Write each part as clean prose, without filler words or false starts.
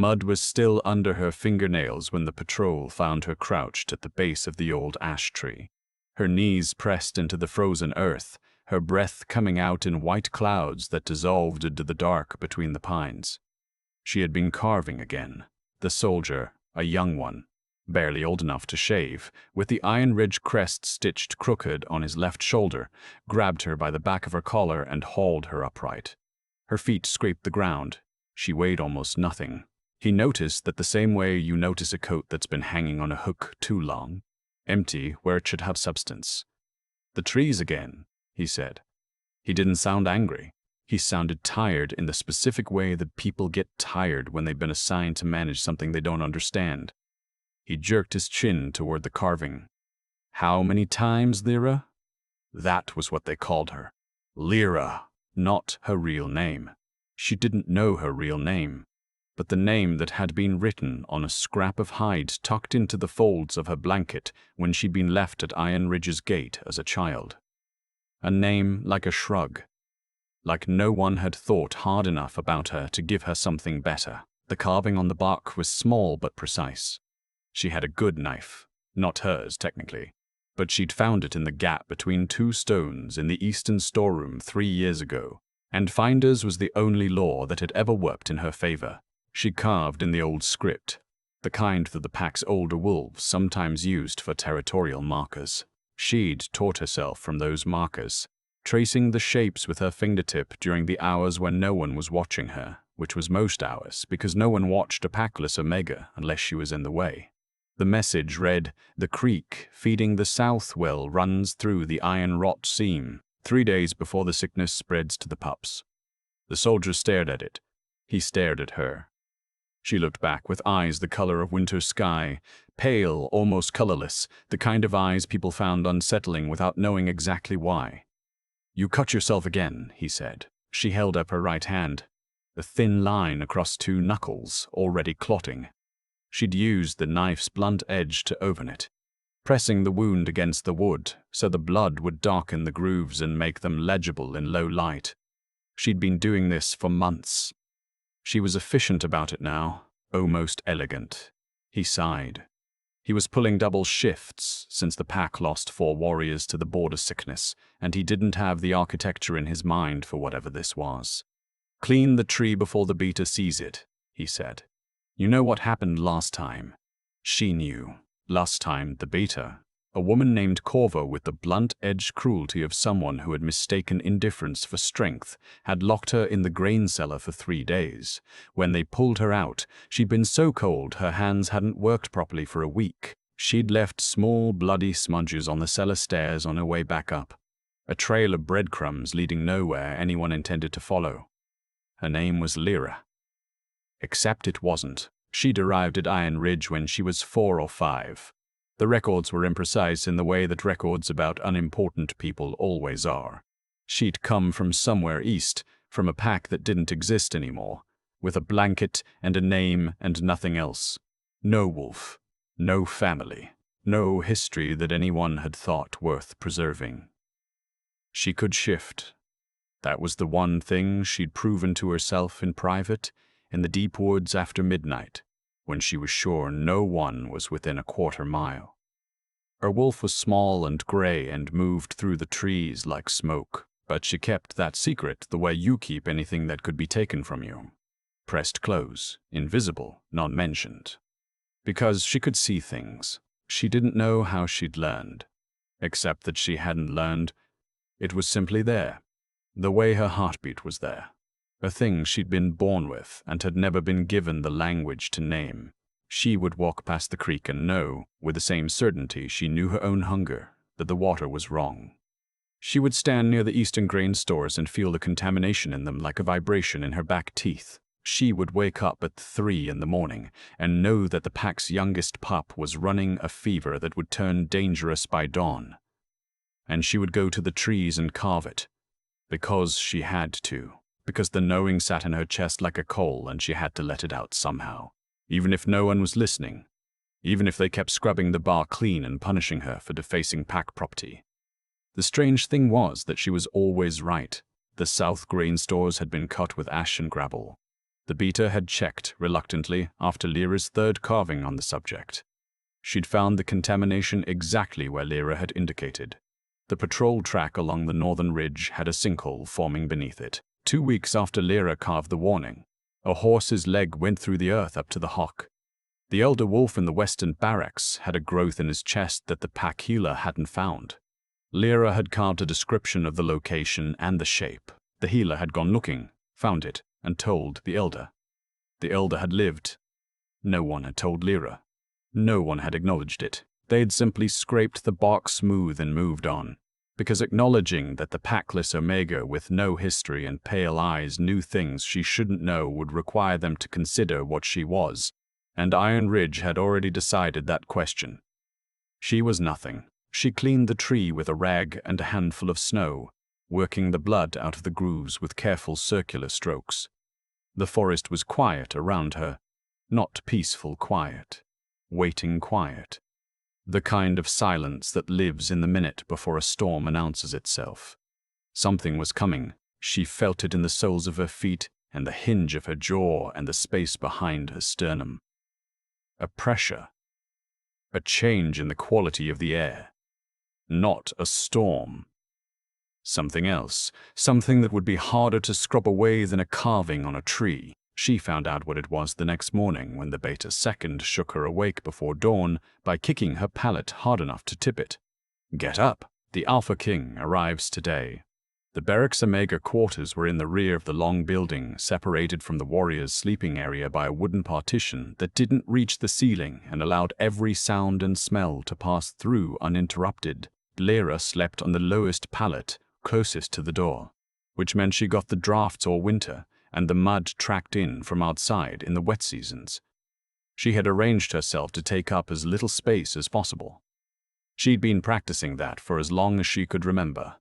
mud was still under her fingernails when the patrol found her crouched at the base of the old ash tree. Her knees pressed into the frozen earth, her breath coming out in white clouds that dissolved into the dark between the pines. She had been carving again. The soldier, a young one, barely old enough to shave, with the Iron Ridge crest stitched crooked on his left shoulder, grabbed her by the back of her collar and hauled her upright. Her feet scraped the ground. She weighed almost nothing. He noticed that the same way you notice a coat that's been hanging on a hook too long, empty where it should have substance. "The trees again," he said. He didn't sound angry. He sounded tired in the specific way that people get tired when they've been assigned to manage something they don't understand. He jerked his chin toward the carving. "How many times, Lyra?" That was what they called her. Lyra, not her real name. She didn't know her real name, but the name that had been written on a scrap of hide tucked into the folds of her blanket when she'd been left at Iron Ridge's gate as a child. A name like a shrug. Like no one had thought hard enough about her to give her something better. The carving on the bark was small but precise. She had a good knife. Not hers, technically. But she'd found it in the gap between two stones in the eastern storeroom 3 years ago, and finders was the only law that had ever worked in her favor. She carved in the old script, the kind that the pack's older wolves sometimes used for territorial markers. She'd taught herself from those markers, tracing the shapes with her fingertip during the hours when no one was watching her, which was most hours, because no one watched a packless Omega unless she was in the way. The message read, "The creek feeding the south well runs through the iron rot seam, 3 days before the sickness spreads to the pups." The soldier stared at it. He stared at her. She looked back with eyes the color of winter sky, pale, almost colorless, the kind of eyes people found unsettling without knowing exactly why. "You cut yourself again," he said. She held up her right hand, a thin line across 2 knuckles, already clotting. She'd used the knife's blunt edge to open it, pressing the wound against the wood so the blood would darken the grooves and make them legible in low light. She'd been doing this for months. She was efficient about it now, almost elegant. He sighed. He was pulling double shifts since the pack lost 4 warriors to the border sickness, and he didn't have the architecture in his mind for whatever this was. "Clean the tree before the beater sees it," he said. "You know what happened last time." She knew. Last time, the beater, a woman named Corvo with the blunt-edged cruelty of someone who had mistaken indifference for strength, had locked her in the grain cellar for 3 days. When they pulled her out, she'd been so cold her hands hadn't worked properly for a week. She'd left small, bloody smudges on the cellar stairs on her way back up, a trail of breadcrumbs leading nowhere anyone intended to follow. Her name was Lyra. Except it wasn't. She'd arrived at Iron Ridge when she was 4 or 5. The records were imprecise in the way that records about unimportant people always are. She'd come from somewhere east, from a pack that didn't exist anymore, with a blanket and a name and nothing else. No wolf, no family, no history that anyone had thought worth preserving. She could shift. That was the one thing she'd proven to herself in private, in the deep woods after midnight, when she was sure no one was within a quarter mile. Her wolf was small and gray and moved through the trees like smoke, but she kept that secret the way you keep anything that could be taken from you. Pressed close, invisible, not mentioned. Because she could see things. She didn't know how she'd learned. Except that she hadn't learned. It was simply there. The way her heartbeat was there. A thing she'd been born with and had never been given the language to name. She would walk past the creek and know, with the same certainty she knew her own hunger, that the water was wrong. She would stand near the eastern grain stores and feel the contamination in them like a vibration in her back teeth. She would wake up at 3 in the morning and know that the pack's youngest pup was running a fever that would turn dangerous by dawn. And she would go to the trees and carve it. Because she had to. Because the knowing sat in her chest like a coal and she had to let it out somehow. Even if no one was listening. Even if they kept scrubbing the bar clean and punishing her for defacing pack property. The strange thing was that she was always right. The south grain stores had been cut with ash and gravel. The beater had checked reluctantly after Lyra's third carving on the subject. She'd found the contamination exactly where Lyra had indicated. The patrol track along the northern ridge had a sinkhole forming beneath it. 2 weeks after Lyra carved the warning, a horse's leg went through the earth up to the hock. The elder wolf in the western barracks had a growth in his chest that the pack healer hadn't found. Lyra had carved a description of the location and the shape. The healer had gone looking, found it, and told the elder. The elder had lived. No one had told Lyra. No one had acknowledged it. They had simply scraped the bark smooth and moved on, because acknowledging that the packless Omega with no history and pale eyes knew things she shouldn't know would require them to consider what she was, and Iron Ridge had already decided that question. She was nothing. She cleaned the tree with a rag and a handful of snow, working the blood out of the grooves with careful circular strokes. The forest was quiet around her, not peaceful quiet, waiting quiet. The kind of silence that lives in the minute before a storm announces itself. Something was coming. She felt it in the soles of her feet and the hinge of her jaw and the space behind her sternum. A pressure. A change in the quality of the air. Not a storm. Something else. Something that would be harder to scrub away than a carving on a tree. She found out what it was the next morning when the Beta Second shook her awake before dawn by kicking her pallet hard enough to tip it. Get up! The Alpha King arrives today. The barracks Omega quarters were in the rear of the long building, separated from the warriors' sleeping area by a wooden partition that didn't reach the ceiling and allowed every sound and smell to pass through uninterrupted. Lyra slept on the lowest pallet, closest to the door, which meant she got the drafts all winter and the mud tracked in from outside in the wet seasons. She had arranged herself to take up as little space as possible. She'd been practicing that for as long as she could remember.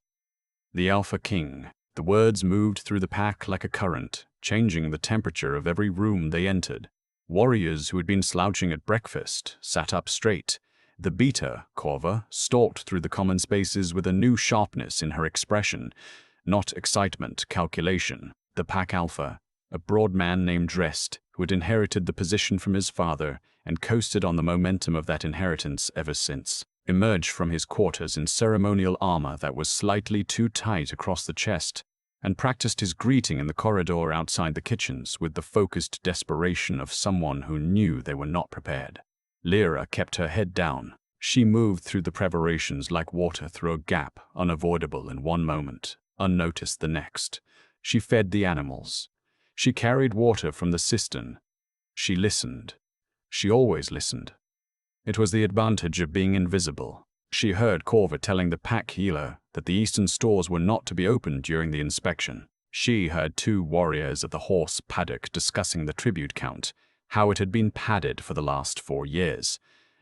The Alpha King. The words moved through the pack like a current, changing the temperature of every room they entered. Warriors who had been slouching at breakfast sat up straight. The Beta, Corva, stalked through the common spaces with a new sharpness in her expression, not excitement, calculation. The Pack Alpha, a broad man named Rest, who had inherited the position from his father and coasted on the momentum of that inheritance ever since, emerged from his quarters in ceremonial armor that was slightly too tight across the chest, and practiced his greeting in the corridor outside the kitchens with the focused desperation of someone who knew they were not prepared. Lyra kept her head down. She moved through the preparations like water through a gap, unavoidable in one moment, unnoticed the next. She fed the animals. She carried water from the cistern. She listened. She always listened. It was the advantage of being invisible. She heard Corva telling the pack healer that the eastern stores were not to be opened during the inspection. She heard 2 warriors at the horse paddock discussing the tribute count, how it had been padded for the last 4 years.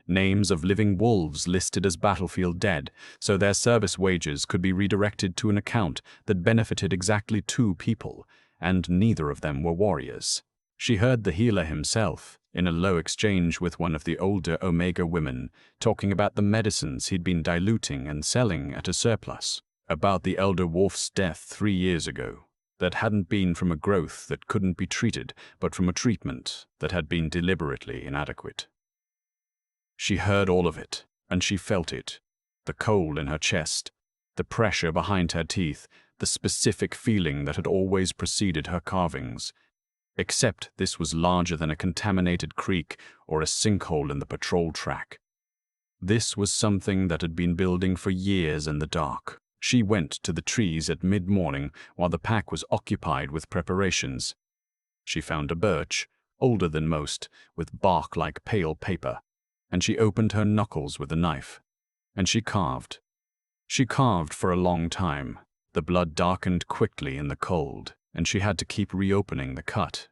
Names of living wolves listed as battlefield dead, so their service wages could be redirected to an account that benefited exactly 2 people, and neither of them were warriors. She heard the healer himself, in a low exchange with one of the older Omega women, talking about the medicines he'd been diluting and selling at a surplus, about the elder wolf's death 3 years ago, that hadn't been from a growth that couldn't be treated, but from a treatment that had been deliberately inadequate. She heard all of it, and she felt it. The cold in her chest, the pressure behind her teeth, the specific feeling that had always preceded her carvings. Except this was larger than a contaminated creek or a sinkhole in the patrol track. This was something that had been building for years in the dark. She went to the trees at mid-morning while the pack was occupied with preparations. She found a birch, older than most, with bark like pale paper, and she opened her knuckles with a knife. And she carved. She carved for a long time. The blood darkened quickly in the cold, and she had to keep reopening the cut.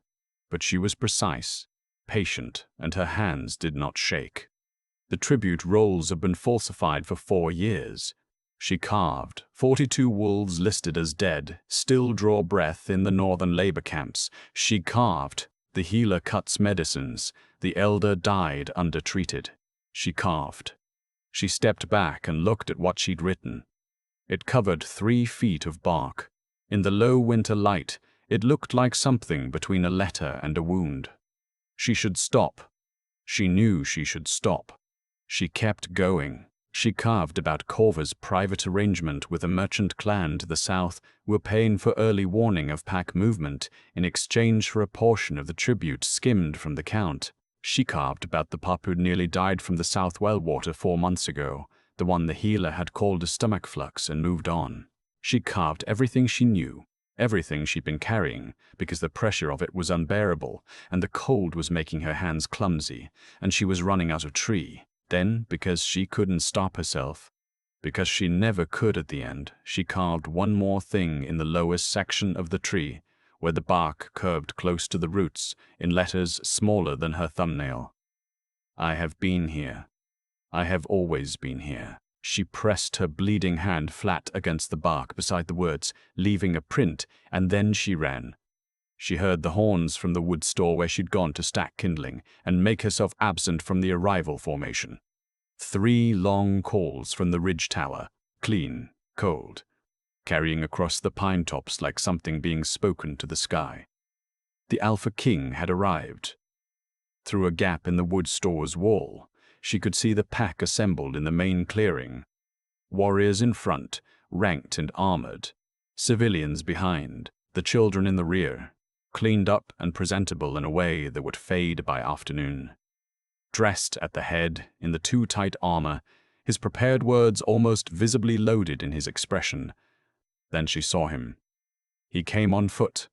But she was precise, patient, and her hands did not shake. The tribute rolls had been falsified for 4 years. She carved. 42 wolves listed as dead still draw breath in the northern labor camps. She carved. The healer cuts medicines. The elder died undertreated. She carved. She stepped back and looked at what she'd written. It covered 3 feet of bark. In the low winter light, It looked like something between a letter and a wound. She should stop. She knew she should stop. She kept going. She carved about Corva's private arrangement with a merchant clan to the south were paying for early warning of pack movement in exchange for a portion of the tribute skimmed from the count. She carved about the pup who'd nearly died from the south well water 4 months ago, the one the healer had called a stomach flux and moved on. She carved everything she knew, everything she'd been carrying, because the pressure of it was unbearable, and the cold was making her hands clumsy, and she was running out of tree. Then, because she couldn't stop herself, because she never could at the end, she carved one more thing in the lowest section of the tree, where the bark curved close to the roots, in letters smaller than her thumbnail. I have been here. I have always been here. She pressed her bleeding hand flat against the bark beside the words, leaving a print, and then she ran. She heard the horns from the wood store where she'd gone to stack kindling and make herself absent from the arrival formation. 3 long calls from the ridge tower, clean, cold, carrying across the pine tops like something being spoken to the sky. The Alpha King had arrived. Through a gap in the wood store's wall, she could see the pack assembled in the main clearing. Warriors in front, ranked and armored. Civilians behind, the children in the rear, cleaned up and presentable in a way that would fade by afternoon. Dressed at the head, in the too tight armor, his prepared words almost visibly loaded in his expression. Then she saw him. He came on foot.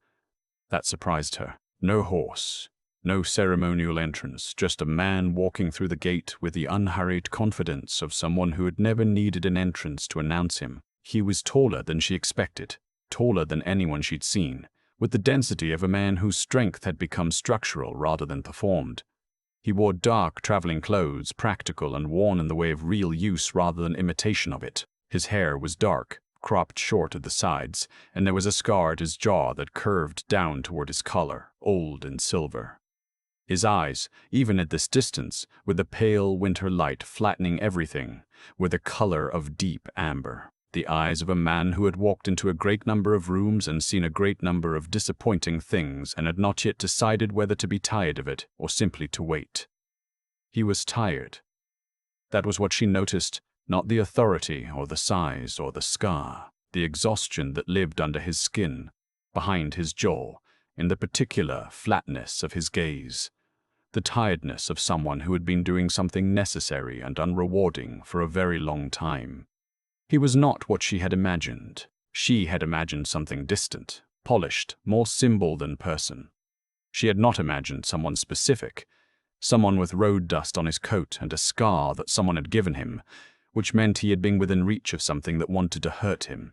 That surprised her. No horse, no ceremonial entrance, just a man walking through the gate with the unhurried confidence of someone who had never needed an entrance to announce him. He was taller than she expected, taller than anyone she'd seen, with the density of a man whose strength had become structural rather than performed. He wore dark traveling clothes, practical and worn in the way of real use rather than imitation of it. His hair was dark, cropped short at the sides, and there was a scar at his jaw that curved down toward his collar, old and silver. His eyes, even at this distance, with the pale winter light flattening everything, were the color of deep amber. The eyes of a man who had walked into a great number of rooms and seen a great number of disappointing things and had not yet decided whether to be tired of it or simply to wait. He was tired. That was what she noticed, not the authority or the size or the scar, the exhaustion that lived under his skin, behind his jaw, in the particular flatness of his gaze, the tiredness of someone who had been doing something necessary and unrewarding for a very long time. He was not what she had imagined. She had imagined something distant, polished, more symbol than person. She had not imagined someone specific, someone with road dust on his coat and a scar that someone had given him, which meant he had been within reach of something that wanted to hurt him.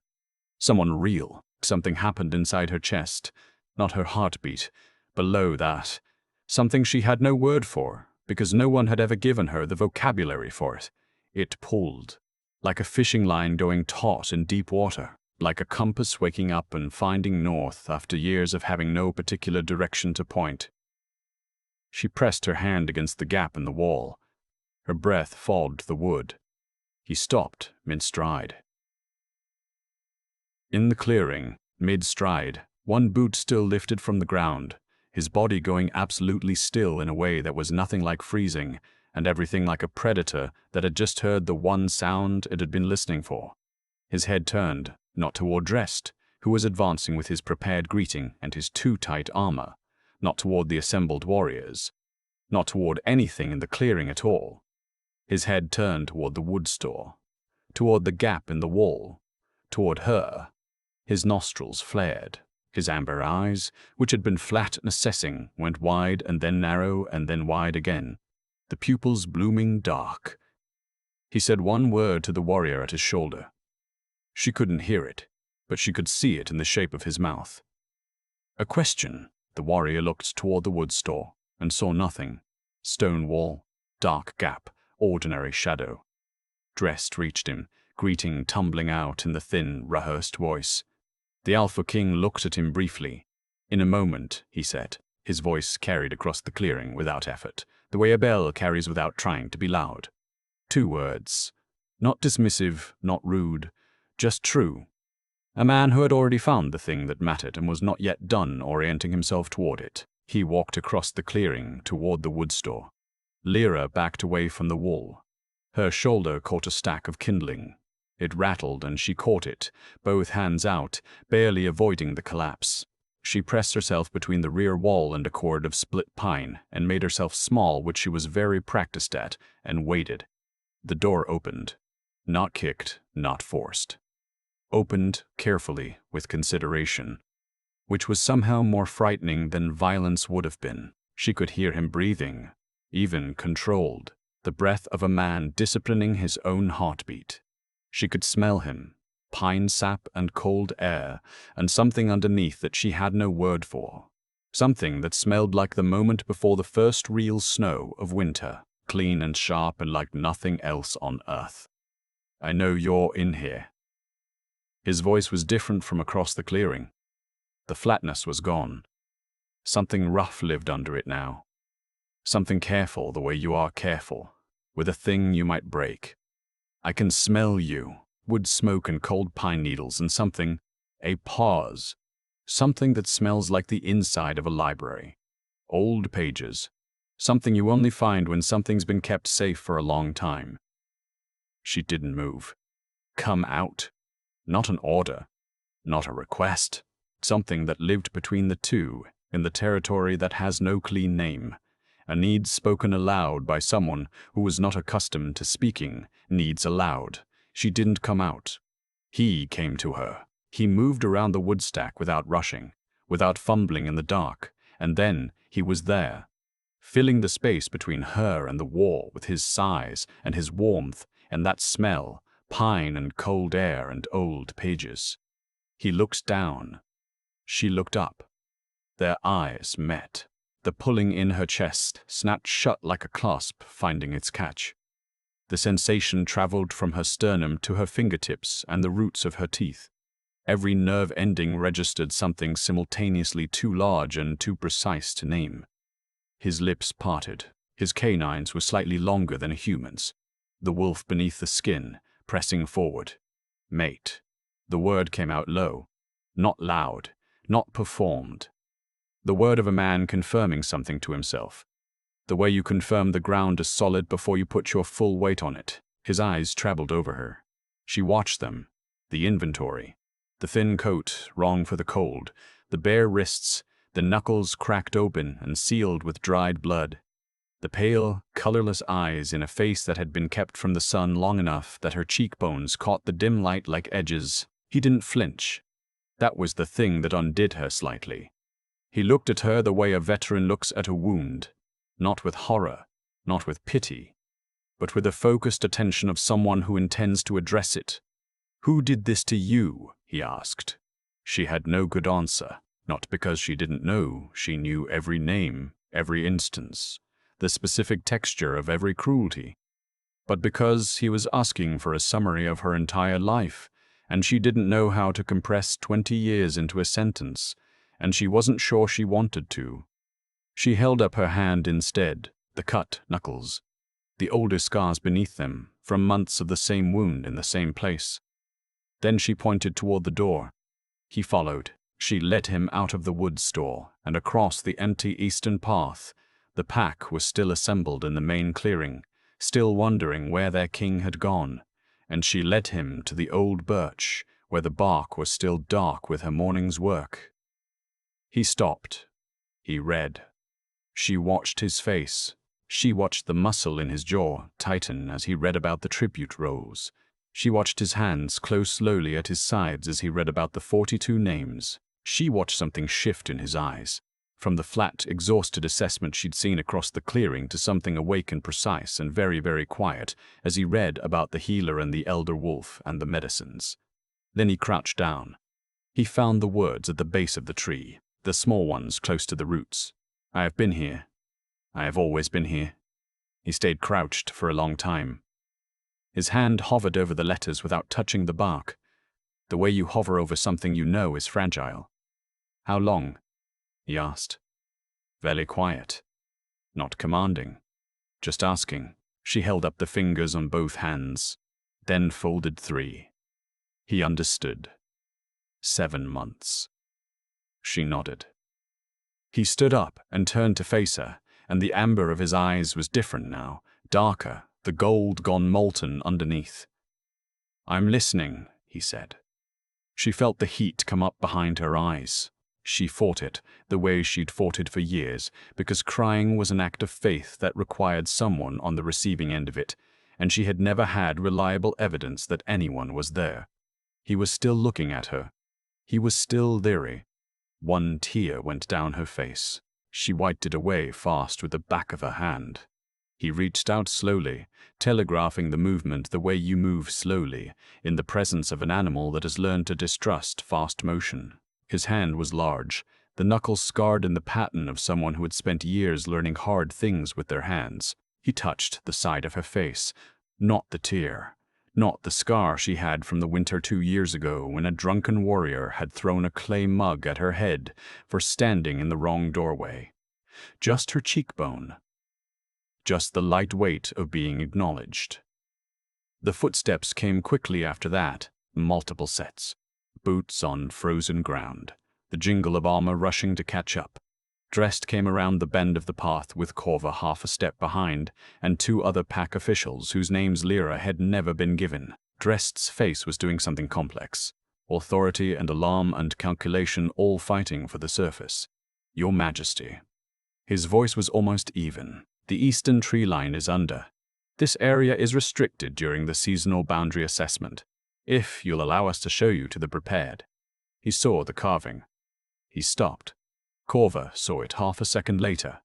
Someone real. Something happened inside her chest, not her heartbeat. Below that, something she had no word for, because no one had ever given her the vocabulary for it. It pulled. Like a fishing line going taut in deep water, like a compass waking up and finding north after years of having no particular direction to point. She pressed her hand against the gap in the wall. Her breath fogged the wood. He stopped mid-stride. In the clearing, mid-stride, one boot still lifted from the ground, his body going absolutely still in a way that was nothing like freezing, and everything like a predator that had just heard the one sound it had been listening for. His head turned, not toward Drest, who was advancing with his prepared greeting and his too tight armor, not toward the assembled warriors, not toward anything in the clearing at all. His head turned toward the wood store, toward the gap in the wall, toward her. His nostrils flared. His amber eyes, which had been flat and assessing, went wide and then narrow and then wide again, the pupils blooming dark. He said one word to the warrior at his shoulder. She couldn't hear it, but she could see it in the shape of his mouth. A question. The warrior looked toward the wood store and saw nothing. Stone wall, dark gap, ordinary shadow. Drest reached him, greeting tumbling out in the thin, rehearsed voice. The Alpha King looked at him briefly. In a moment, he said, his voice carried across the clearing without effort, the way a bell carries without trying to be loud. 2 words. Not dismissive, not rude, just true. A man who had already found the thing that mattered and was not yet done orienting himself toward it. He walked across the clearing toward the wood store. Lyra backed away from the wall. Her shoulder caught a stack of kindling. It rattled and she caught it, both hands out, barely avoiding the collapse. She pressed herself between the rear wall and a cord of split pine and made herself small, which she was very practiced at, and waited. The door opened. Not kicked, not forced. Opened carefully, with consideration, which was somehow more frightening than violence would have been. She could hear him breathing, even controlled, the breath of a man disciplining his own heartbeat. She could smell him, pine sap and cold air, and something underneath that she had no word for. Something that smelled like the moment before the first real snow of winter, clean and sharp and like nothing else on earth. "I know you're in here." His voice was different from across the clearing. The flatness was gone. Something rough lived under it now. Something careful the way you are careful, with a thing you might break. "I can smell you." Wood smoke and cold pine needles and something, a pause. Something that smells like the inside of a library. Old pages. Something you only find when something's been kept safe for a long time. She didn't move. Come out. Not an order. Not a request. Something that lived between the two, in the territory that has no clean name. A need spoken aloud by someone who was not accustomed to speaking, needs aloud. She didn't come out. He came to her. He moved around the wood stack without rushing, without fumbling in the dark, and then he was there, filling the space between her and the wall with his size and his warmth and that smell, pine and cold air and old pages. He looked down. She looked up. Their eyes met. The pulling in her chest snapped shut like a clasp finding its catch. The sensation traveled from her sternum to her fingertips and the roots of her teeth. Every nerve ending registered something simultaneously too large and too precise to name. His lips parted. His canines were slightly longer than a human's. The wolf beneath the skin, pressing forward. "Mate." The word came out low. Not loud. Not performed. The word of a man confirming something to himself. The way you confirm the ground is solid before you put your full weight on it. His eyes traveled over her. She watched them. The inventory. The thin coat, wrong for the cold. The bare wrists, the knuckles cracked open and sealed with dried blood. The pale, colorless eyes in a face that had been kept from the sun long enough that her cheekbones caught the dim light like edges. He didn't flinch. That was the thing that undid her slightly. He looked at her the way a veteran looks at a wound, not with horror, not with pity, but with the focused attention of someone who intends to address it. "Who did this to you?" he asked. She had no good answer, not because she didn't know. She knew every name, every instance, the specific texture of every cruelty, but because he was asking for a summary of her entire life, and she didn't know how to compress 20 years into a sentence, and she wasn't sure she wanted to. She held up her hand instead, the cut knuckles, the older scars beneath them, from months of the same wound in the same place. Then she pointed toward the door. He followed. She led him out of the wood store and across the empty eastern path. The pack was still assembled in the main clearing, still wondering where their king had gone, and she led him to the old birch, where the bark was still dark with her morning's work. He stopped. He read. She watched his face. She watched the muscle in his jaw tighten as he read about the tribute rolls. She watched his hands close slowly at his sides as he read about the 42 names. She watched something shift in his eyes, from the flat, exhausted assessment she'd seen across the clearing to something awake and precise and very, very quiet as he read about the healer and the elder wolf and the medicines. Then he crouched down. He found the words at the base of the tree, the small ones close to the roots. "I have been here. I have always been here." He stayed crouched for a long time. His hand hovered over the letters without touching the bark. The way you hover over something you know is fragile. "How long?" he asked. Very quiet. Not commanding. Just asking. She held up the fingers on both hands, then folded 3. He understood. 7 months. She nodded. He stood up and turned to face her, and the amber of his eyes was different now, darker, the gold gone molten underneath. "I'm listening," he said. She felt the heat come up behind her eyes. She fought it, the way she'd fought it for years, because crying was an act of faith that required someone on the receiving end of it, and she had never had reliable evidence that anyone was there. He was still looking at her. He was still leery. One tear went down her face. She wiped it away fast with the back of her hand. He reached out slowly, telegraphing the movement the way you move slowly, in the presence of an animal that has learned to distrust fast motion. His hand was large, the knuckles scarred in the pattern of someone who had spent years learning hard things with their hands. He touched the side of her face, not the tear, not the scar she had from the winter 2 years ago when a drunken warrior had thrown a clay mug at her head for standing in the wrong doorway. Just her cheekbone. Just the light weight of being acknowledged. The footsteps came quickly after that, multiple sets. Boots on frozen ground, the jingle of armor rushing to catch up. Drest came around the bend of the path with Corva half a step behind, and 2 other pack officials whose names Lyra had never been given. Drest's face was doing something complex. Authority and alarm and calculation all fighting for the surface. "Your Majesty." His voice was almost even. "The eastern tree line is under. This area is restricted during the seasonal boundary assessment. If you'll allow us to show you to the prepared." He saw the carving. He stopped. Corva saw it half a second later.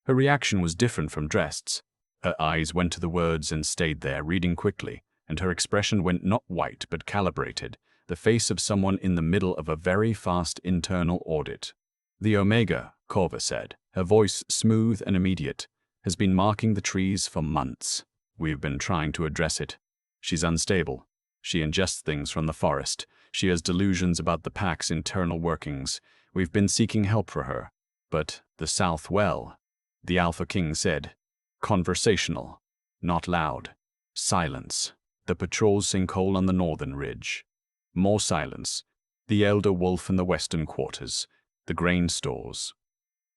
Her reaction was different from Drest's. Her eyes went to the words and stayed there, reading quickly, and her expression went not white but calibrated, the face of someone in the middle of a very fast internal audit. "The Omega," Corva said, her voice smooth and immediate, "has been marking the trees for months. We've been trying to address it. She's unstable. She ingests things from the forest. She has delusions about the pack's internal workings. We've been seeking help for her. But the South well," the Alpha King said. "Conversational. Not loud. Silence. The patrol sinkhole on the northern ridge. More silence. The elder wolf in the western quarters. The grain stores."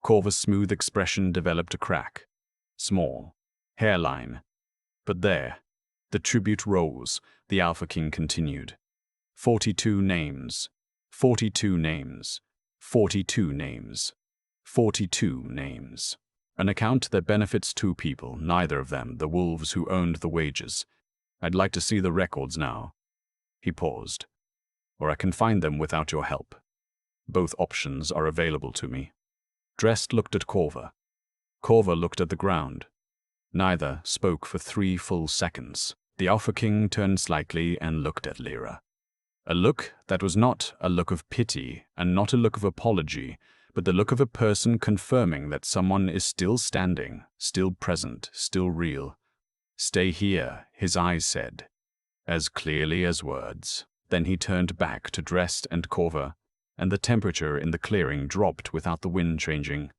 Corva's smooth expression developed a crack. Small. Hairline. "But there." The tribute rose, the Alpha King continued. 42 names. 42 names. 42 names. 42 names. An account that benefits 2 people, neither of them the wolves who owned the wages. I'd like to see the records now." He paused. "Or I can find them without your help. Both options are available to me." Drest looked at Corva. Corva looked at the ground. Neither spoke for 3 full seconds. The Alpha King turned slightly and looked at Lyra. A look that was not a look of pity and not a look of apology, but the look of a person confirming that someone is still standing, still present, still real. "Stay here," his eyes said, as clearly as words. Then he turned back to Drest and Corva, and the temperature in the clearing dropped without the wind changing.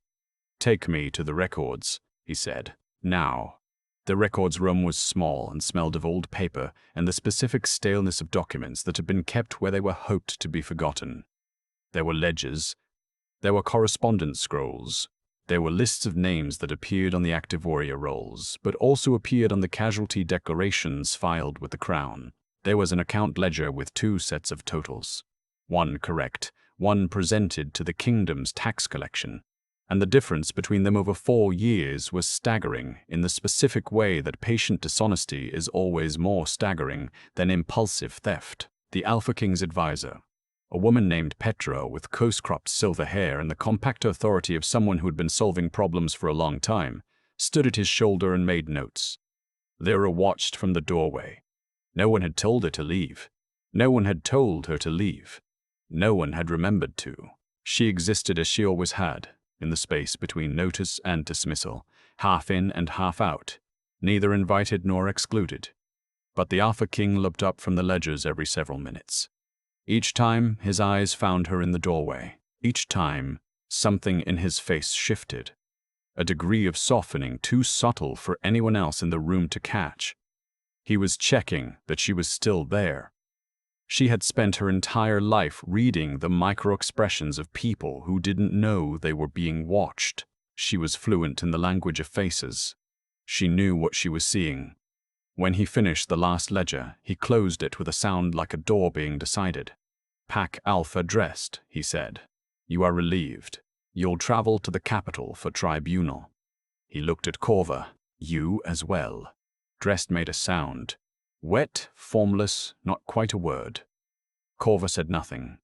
"Take me to the records," he said. "Now." The records room was small and smelled of old paper and the specific staleness of documents that had been kept where they were hoped to be forgotten. There were ledgers. There were correspondence scrolls. There were lists of names that appeared on the active warrior rolls, but also appeared on the casualty declarations filed with the Crown. There was an account ledger with 2 sets of totals. One correct, one presented to the kingdom's tax collection. And the difference between them over 4 years was staggering in the specific way that patient dishonesty is always more staggering than impulsive theft. The Alpha King's advisor, a woman named Petra with close-cropped silver hair and the compact authority of someone who had been solving problems for a long time, stood at his shoulder and made notes. Lyra watched from the doorway. No one had told her to leave. No one had told her to leave. No one had remembered to. She existed as she always had, in the space between notice and dismissal, half in and half out, neither invited nor excluded. But the Alpha King looked up from the ledgers every several minutes. Each time, his eyes found her in the doorway. Each time, something in his face shifted, a degree of softening too subtle for anyone else in the room to catch. He was checking that she was still there. She had spent her entire life reading the micro-expressions of people who didn't know they were being watched. She was fluent in the language of faces. She knew what she was seeing. When he finished the last ledger, he closed it with a sound like a door being decided. "Pack Alpha dressed," he said. "You are relieved. You'll travel to the capital for tribunal." He looked at Corva. "You as well." Dressed made a sound. Wet, formless, not quite a word. Corva said nothing.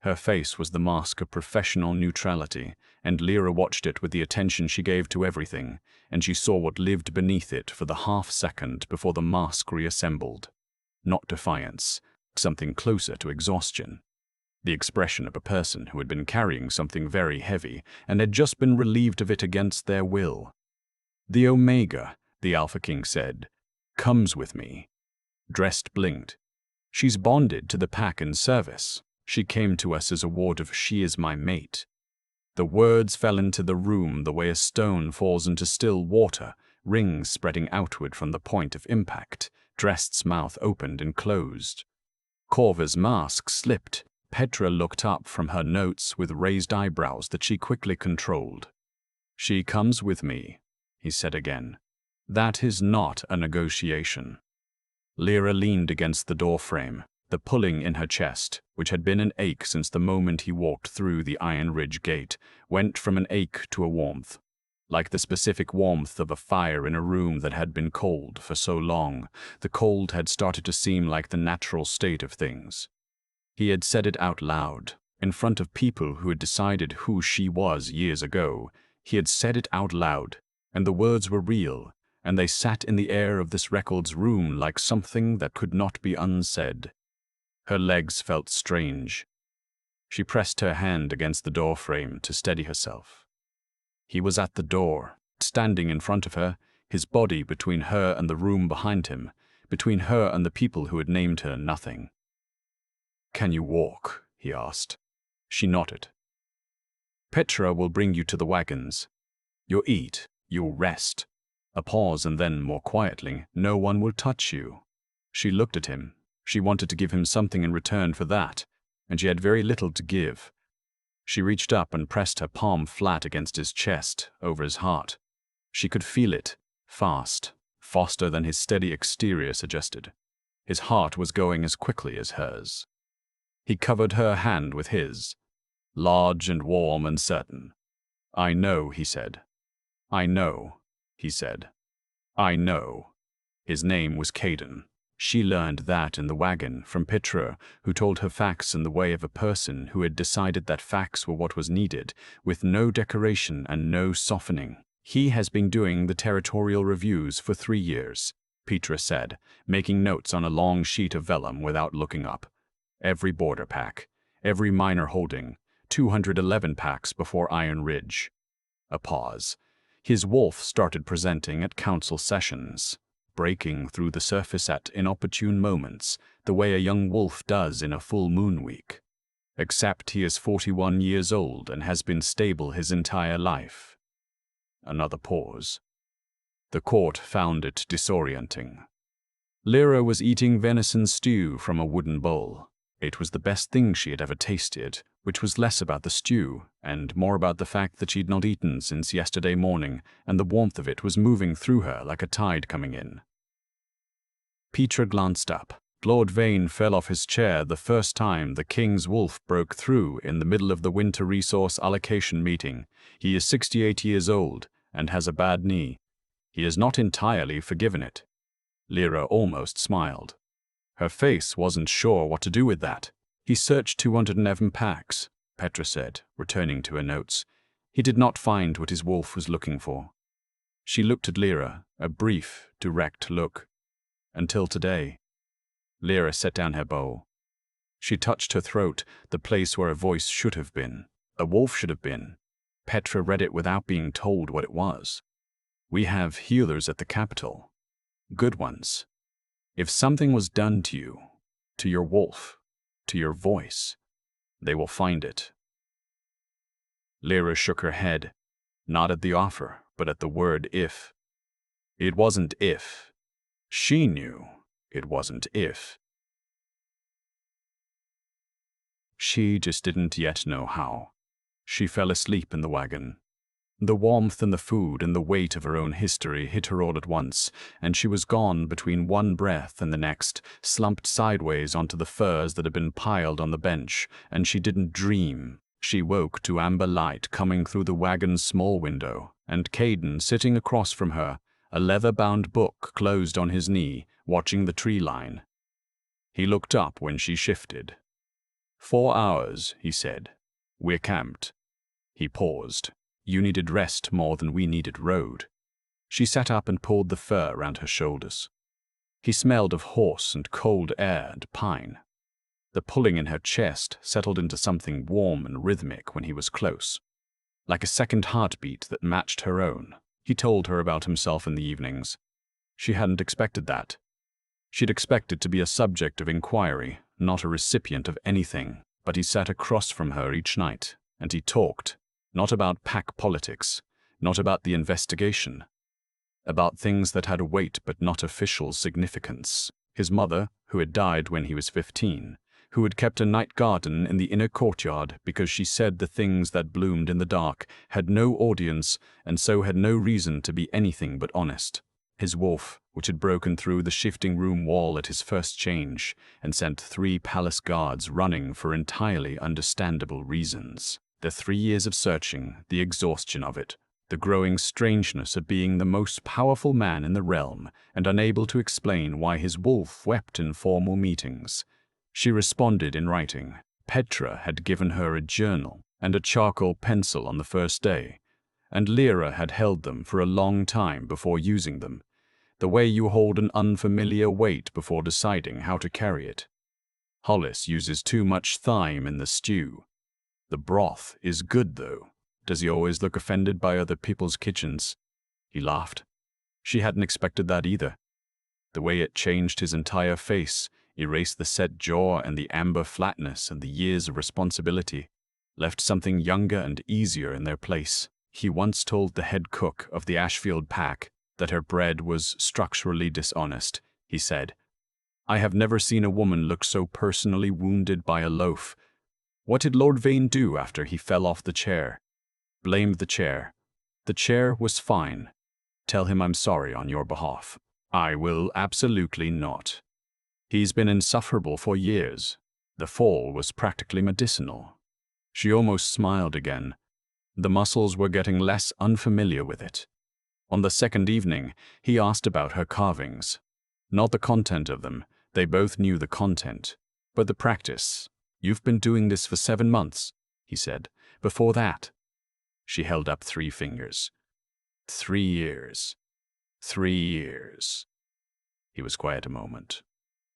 Her face was the mask of professional neutrality, and Lyra watched it with the attention she gave to everything, and she saw what lived beneath it for the half-second before the mask reassembled. Not defiance, something closer to exhaustion. The expression of a person who had been carrying something very heavy and had just been relieved of it against their will. "The Omega," the Alpha King said, "comes with me." Dressed blinked. "She's bonded to the pack in service. She came to us as a ward of 'She is my mate.'" The words fell into the room the way a stone falls into still water, rings spreading outward from the point of impact. Dressed's mouth opened and closed. Corva's mask slipped. Petra looked up from her notes with raised eyebrows that she quickly controlled. "She comes with me," he said again. "That is not a negotiation." Lyra leaned against the doorframe. The pulling in her chest, which had been an ache since the moment he walked through the Iron Ridge gate, went from an ache to a warmth. Like the specific warmth of a fire in a room that had been cold for so long, the cold had started to seem like the natural state of things. He had said it out loud, in front of people who had decided who she was years ago. He had said it out loud, and the words were real, and they sat in the air of this record's room like something that could not be unsaid. Her legs felt strange. She pressed her hand against the doorframe to steady herself. He was at the door, standing in front of her, his body between her and the room behind him, between her and the people who had named her nothing. "Can you walk?" he asked. She nodded. "Petra will bring you to the wagons. You'll eat, you'll rest." A pause, and then, more quietly, "No one will touch you." She looked at him. She wanted to give him something in return for that, and she had very little to give. She reached up and pressed her palm flat against his chest, over his heart. She could feel it, fast, faster than his steady exterior suggested. His heart was going as quickly as hers. He covered her hand with his, large and warm and certain. "I know," he said. "I know," he said. "I know." His name was Caden. She learned that in the wagon from Petra, who told her facts in the way of a person who had decided that facts were what was needed, with no decoration and no softening. "He has been doing the territorial reviews for 3 years, Petra said, making notes on a long sheet of vellum without looking up. Every border pack, every minor holding, 211 packs before Iron Ridge. A pause. His wolf started presenting at council sessions, breaking through the surface at inopportune moments, the way a young wolf does in a full moon week. Except he is 41 years old and has been stable his entire life. Another pause. The court found it disorienting. Lyra was eating venison stew from a wooden bowl. It was the best thing she had ever tasted, which was less about the stew and more about the fact that she'd not eaten since yesterday morning, and the warmth of it was moving through her like a tide coming in. Petra glanced up. Lord Vane fell off his chair the first time the King's Wolf broke through in the middle of the winter resource allocation meeting. He is 68 years old and has a bad knee. He has not entirely forgiven it. Lyra almost smiled. Her face wasn't sure what to do with that. "He searched 211 packs," Petra said, returning to her notes. "He did not find what his wolf was looking for." She looked at Lyra, a brief, direct look. "Until today." Lyra set down her bowl. She touched her throat, the place where a voice should have been. A wolf should have been. Petra read it without being told what it was. "We have healers at the capital. Good ones. If something was done to you, to your wolf, to your voice, they will find it." Lyra shook her head, not at the offer, but at the word if. It wasn't if. She knew it wasn't if. She just didn't yet know how. She fell asleep in the wagon. The warmth and the food and the weight of her own history hit her all at once, and she was gone between one breath and the next, slumped sideways onto the furs that had been piled on the bench, and she didn't dream. She woke to amber light coming through the wagon's small window, and Caden sitting across from her, a leather-bound book closed on his knee, watching the tree line. He looked up when she shifted. 4 hours, he said. We're camped. He paused. You needed rest more than we needed road. She sat up and pulled the fur around her shoulders. He smelled of horse and cold air and pine. The pulling in her chest settled into something warm and rhythmic when he was close, like a second heartbeat that matched her own. He told her about himself in the evenings. She hadn't expected that. She'd expected to be a subject of inquiry, not a recipient of anything, but he sat across from her each night, and he talked. Not about pack politics, not about the investigation. About things that had a weight but not official significance. His mother, who had died when he was 15, who had kept a night garden in the inner courtyard because she said the things that bloomed in the dark had no audience and so had no reason to be anything but honest. His wolf, which had broken through the shifting room wall at his first change and sent 3 palace guards running for entirely understandable reasons. The 3 years of searching, the exhaustion of it, the growing strangeness of being the most powerful man in the realm and unable to explain why his wolf wept in formal meetings. She responded in writing. Petra had given her a journal and a charcoal pencil on the first day, and Lyra had held them for a long time before using them, the way you hold an unfamiliar weight before deciding how to carry it. Hollis uses too much thyme in the stew. The broth is good, though. Does he always look offended by other people's kitchens? He laughed. She hadn't expected that either. The way it changed his entire face, erased the set jaw and the amber flatness and the years of responsibility, left something younger and easier in their place. He once told the head cook of the Ashfield pack that her bread was structurally dishonest. He said, I have never seen a woman look so personally wounded by a loaf. What did Lord Vane do after he fell off the chair? Blamed the chair. The chair was fine. Tell him I'm sorry on your behalf. I will absolutely not. He's been insufferable for years. The fall was practically medicinal. She almost smiled again. The muscles were getting less unfamiliar with it. On the second evening, he asked about her carvings. Not the content of them. They both knew the content. But the practice. You've been doing this for 7 months, he said. Before that. She held up 3 fingers. 3 years. 3 years. He was quiet a moment.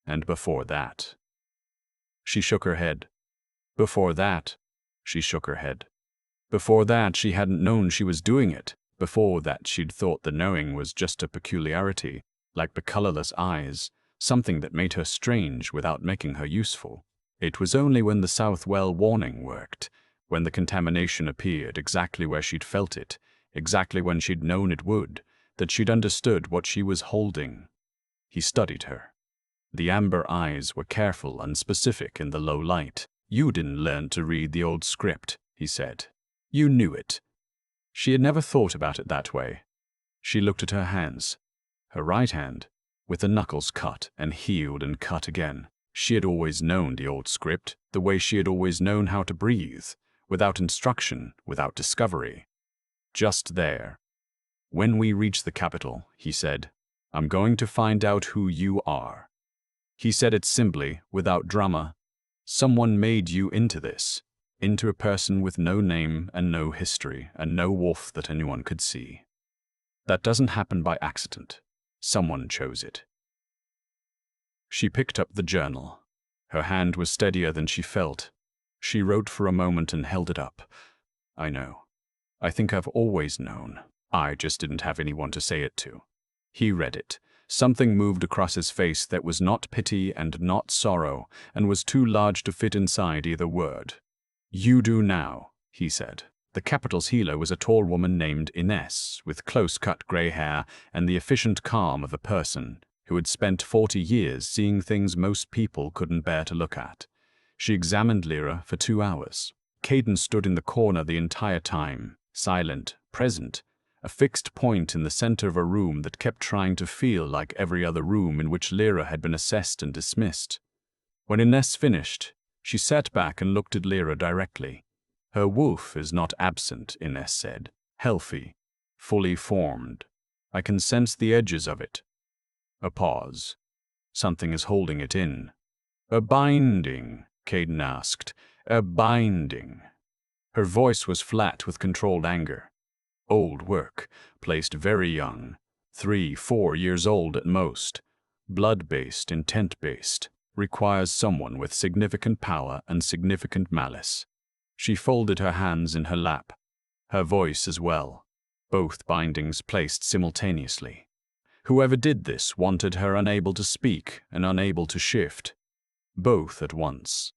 And before that. She shook her head. Before that. She shook her head. Before that, she hadn't known she was doing it. Before that, she'd thought the knowing was just a peculiarity, like the colorless eyes, something that made her strange without making her useful. It was only when the Southwell warning worked, when the contamination appeared exactly where she'd felt it, exactly when she'd known it would, that she'd understood what she was holding. He studied her. The amber eyes were careful and specific in the low light. You didn't learn to read the old script, he said. You knew it. She had never thought about it that way. She looked at her hands. Her right hand, with the knuckles cut and healed and cut again. She had always known the old script, the way she had always known how to breathe, without instruction, without discovery. Just there. When we reach the capital, he said, I'm going to find out who you are. He said it simply, without drama. Someone made you into this, into a person with no name and no history and no wolf that anyone could see. That doesn't happen by accident. Someone chose it. She picked up the journal. Her hand was steadier than she felt. She wrote for a moment and held it up. I know. I think I've always known. I just didn't have anyone to say it to. He read it. Something moved across his face that was not pity and not sorrow, and was too large to fit inside either word. You do now, he said. The capital's healer was a tall woman named Ines, with close-cut grey hair and the efficient calm of a person who had spent 40 years seeing things most people couldn't bear to look at. She examined Lyra for 2 hours. Caden stood in the corner the entire time, silent, present, a fixed point in the center of a room that kept trying to feel like every other room in which Lyra had been assessed and dismissed. When Ines finished, she sat back and looked at Lyra directly. "Her wolf is not absent," Ines said. "Healthy, fully formed. I can sense the edges of it." A pause. "Something is holding it in." "A binding?" Caden asked. "A binding?" Her voice was flat with controlled anger. "Old work, placed very young, 3, 4 years old at most. Blood-based, intent-based, requires someone with significant power and significant malice." She folded her hands in her lap, her voice as well, both bindings placed simultaneously. Whoever did this wanted her unable to speak and unable to shift, both at once.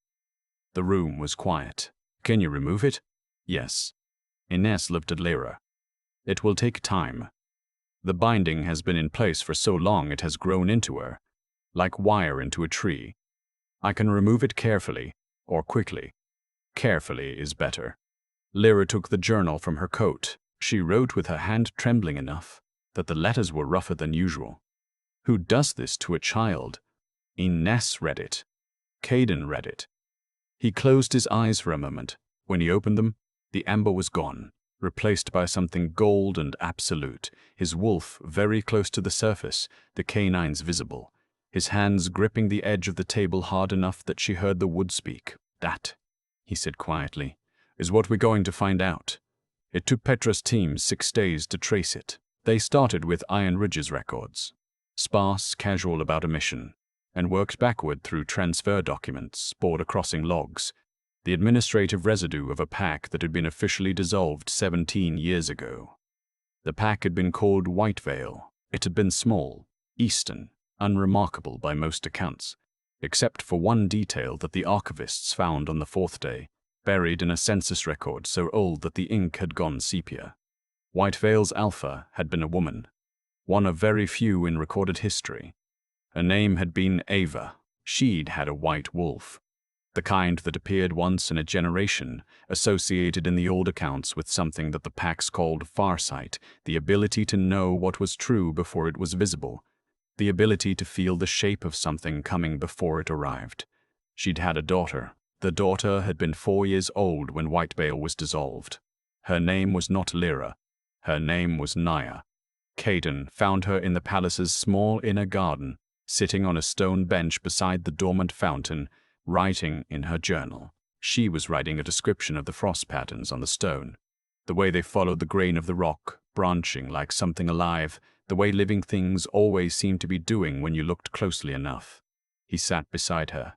The room was quiet. "Can you remove it?" "Yes." Ines looked at Lyra. "It will take time. The binding has been in place for so long it has grown into her, like wire into a tree. I can remove it carefully, or quickly. Carefully is better." Lyra took the journal from her coat. She wrote with her hand trembling enough that the letters were rougher than usual. "Who does this to a child?" Ines read it. Caden read it. He closed his eyes for a moment. When he opened them, the amber was gone, replaced by something gold and absolute, his wolf very close to the surface, the canines visible, his hands gripping the edge of the table hard enough that she heard the wood speak. "That," he said quietly, "is what we're going to find out." It took Petra's team 6 days to trace it. They started with Iron Ridge's records, sparse, casual about a mission, and worked backward through transfer documents, border-crossing logs, the administrative residue of a pack that had been officially dissolved 17 years ago. The pack had been called White Veil. It had been small, eastern, unremarkable by most accounts, except for one detail that the archivists found on the 4th day, buried in a census record so old that the ink had gone sepia. White Veil's alpha had been a woman, one of very few in recorded history. Her name had been Ava. She'd had a white wolf, the kind that appeared once in a generation, associated in the old accounts with something that the packs called farsight, the ability to know what was true before it was visible, the ability to feel the shape of something coming before it arrived. She'd had a daughter. The daughter had been 4 years old when White Veil was dissolved. Her name was not Lyra. Her name was Naya. Caden found her in the palace's small inner garden, sitting on a stone bench beside the dormant fountain, writing in her journal. She was writing a description of the frost patterns on the stone, the way they followed the grain of the rock, branching like something alive, the way living things always seemed to be doing when you looked closely enough. He sat beside her,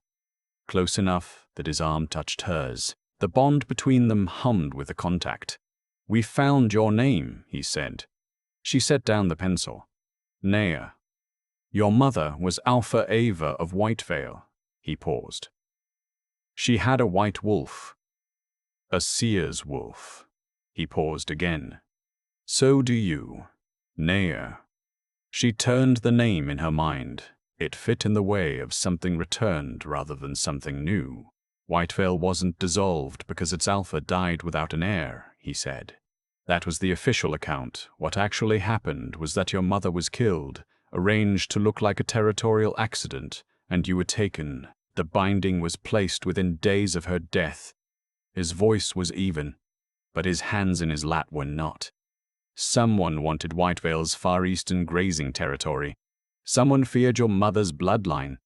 close enough that his arm touched hers. The bond between them hummed with the contact. "We found your name," he said. She set down the pencil. "Naya. Your mother was Alpha Ava of White Veil." He paused. "She had a white wolf. A seer's wolf." He paused again. "So do you. Naya." She turned the name in her mind. It fit in the way of something returned rather than something new. "White Veil wasn't dissolved because its alpha died without an heir," he said. "That was the official account. What actually happened was that your mother was killed, arranged to look like a territorial accident, and you were taken. The binding was placed within days of her death." His voice was even, but his hands in his lap were not. "Someone wanted White Veil's Far Eastern grazing territory. Someone feared your mother's bloodline.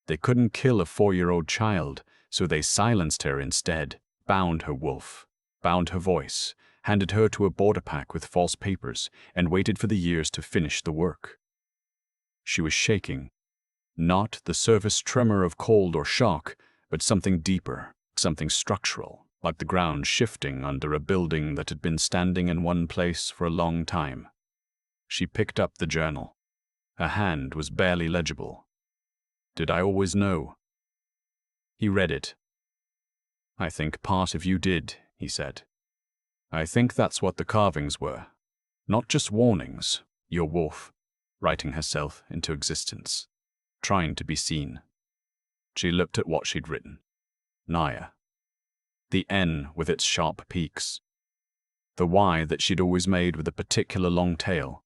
They couldn't kill a 4-year-old child, so they silenced her instead, bound her wolf, bound her voice, handed her to a border pack with false papers, and waited for the years to finish the work." She was shaking. Not the surface tremor of cold or shock, but something deeper, something structural, like the ground shifting under a building that had been standing in one place for a long time. She picked up the journal. Her hand was barely legible. "Did I always know?" He read it. "I think part of you did," he said. "I think that's what the carvings were. Not just warnings. Your wolf, writing herself into existence, trying to be seen." She looked at what she'd written. Naya. The N with its sharp peaks. The Y that she'd always made with a particular long tail.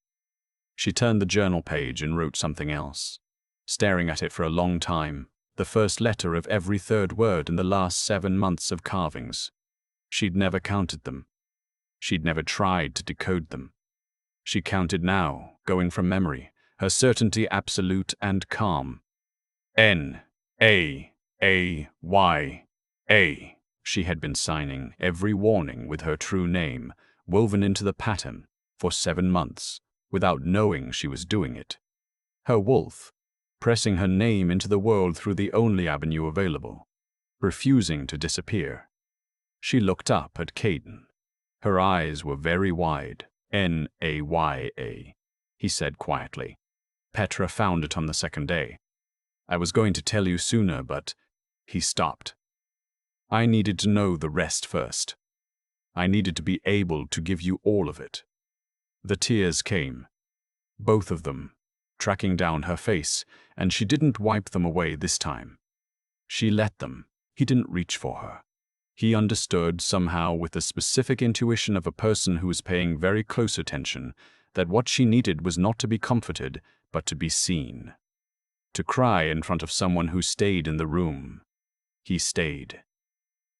She turned the journal page and wrote something else, staring at it for a long time, the first letter of every third word in the last 7 months of carvings. She'd never counted them. She'd never tried to decode them. She counted now, going from memory, her certainty absolute and calm. N, A, Y, A. She had been signing every warning with her true name, woven into the pattern, for 7 months, without knowing she was doing it. Her wolf, pressing her name into the world through the only avenue available, refusing to disappear. She looked up at Caden. Her eyes were very wide. Naya, he said quietly. Petra found it on the second day. I was going to tell you sooner, but he stopped. I needed to know the rest first. I needed to be able to give you all of it. The tears came, both of them, tracking down her face, and she didn't wipe them away this time. She let them. He didn't reach for her. He understood somehow, with the specific intuition of a person who was paying very close attention, that what she needed was not to be comforted, but to be seen. To cry in front of someone who stayed in the room. He stayed.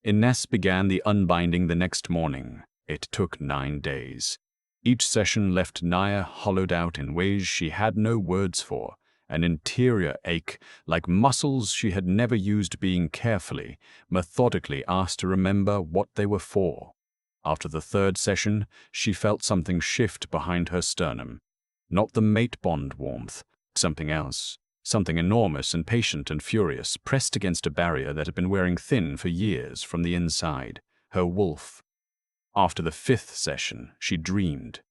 Ines began the unbinding the next morning. It took 9 days. Each session left Naya hollowed out in ways she had no words for, an interior ache, like muscles she had never used, being carefully, methodically asked to remember what they were for. After the 3rd session, she felt something shift behind her sternum. Not the mate bond warmth, something else. Something enormous and patient and furious, pressed against a barrier that had been wearing thin for years from the inside. Her wolf. After the 5th session, she dreamed.